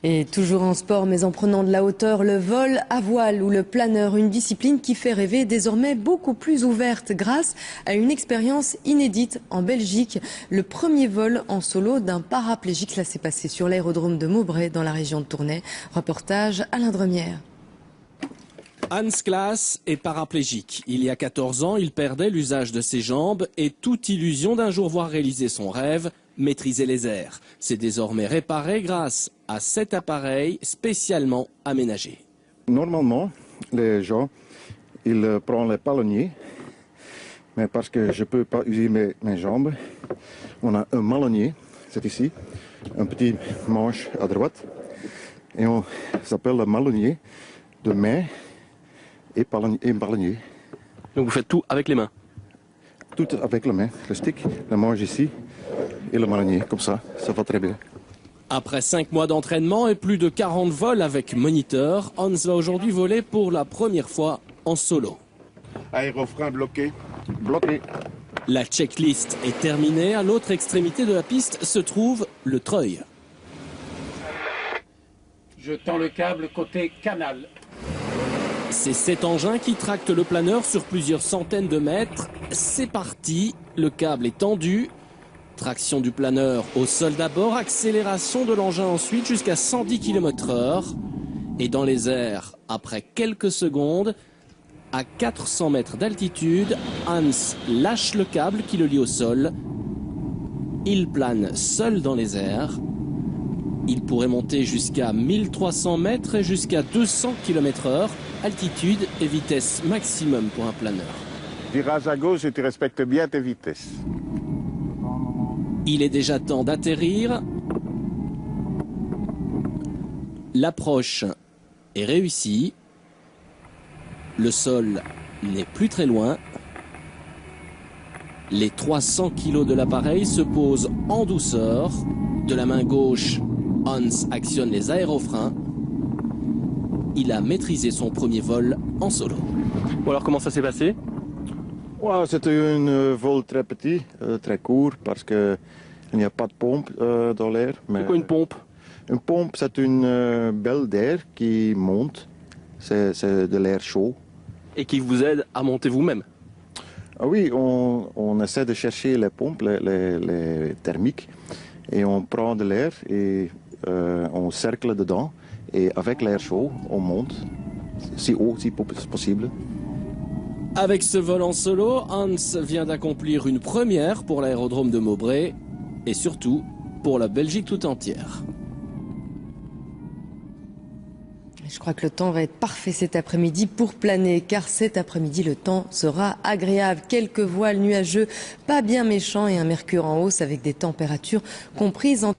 Et toujours en sport, mais en prenant de la hauteur, le vol à voile ou le planeur, une discipline qui fait rêver, désormais beaucoup plus ouverte grâce à une expérience inédite en Belgique. Le premier vol en solo d'un paraplégique, cela s'est passé sur l'aérodrome de Maubrey dans la région de Tournai. Reportage Alain Dremière. Hans Klaas est paraplégique. Il y a 14 ans, il perdait l'usage de ses jambes et toute illusion d'un jour voir réaliser son rêve, maîtriser les airs. C'est désormais réparé grâce à cet appareil spécialement aménagé. Normalement, les gens, ils prennent les palonniers, mais parce que je ne peux pas utiliser mes jambes, on a un malonnier, c'est ici, un petit manche à droite, et on s'appelle le malonnier de main et palonnier. Donc vous faites tout avec les mains? Tout avec la main, le stick, le manche ici et le malonnier, comme ça va très bien. Après 5 mois d'entraînement et plus de 40 vols avec moniteur, Hans va aujourd'hui voler pour la première fois en solo. Aérofrein bloqué. Bloqué. La checklist est terminée. À l'autre extrémité de la piste se trouve le treuil. Je tends le câble côté canal. C'est cet engin qui tracte le planeur sur plusieurs centaines de mètres. C'est parti, le câble est tendu. Traction du planeur au sol d'abord, accélération de l'engin ensuite jusqu'à 110 km/h. Et dans les airs, après quelques secondes, à 400 mètres d'altitude, Hans lâche le câble qui le lie au sol. Il plane seul dans les airs. Il pourrait monter jusqu'à 1300 mètres et jusqu'à 200 km/h, altitude et vitesse maximum pour un planeur. Virage à gauche et tu respectes bien tes vitesses. Il est déjà temps d'atterrir. L'approche est réussie. Le sol n'est plus très loin. Les 300 kg de l'appareil se posent en douceur. De la main gauche, Hans actionne les aérofreins. Il a maîtrisé son premier vol en solo. Bon alors comment ça s'est passé? Ouais, c'était un vol très petit, très court, parce qu'il n'y a pas de pompe dans l'air. C'est quoi une pompe? Une pompe, c'est une belle d'air qui monte. C'est de l'air chaud. Et qui vous aide à monter vous-même? Ah oui, on essaie de chercher les pompes, les thermiques, et on prend de l'air et on cercle dedans. Et avec l'air chaud, on monte si haut si possible. Avec ce vol en solo, Hans vient d'accomplir une première pour l'aérodrome de Maubrey et surtout pour la Belgique tout entière. Je crois que le temps va être parfait cet après-midi pour planer, car cet après-midi, le temps sera agréable. Quelques voiles nuageux, pas bien méchants et un mercure en hausse avec des températures comprises entre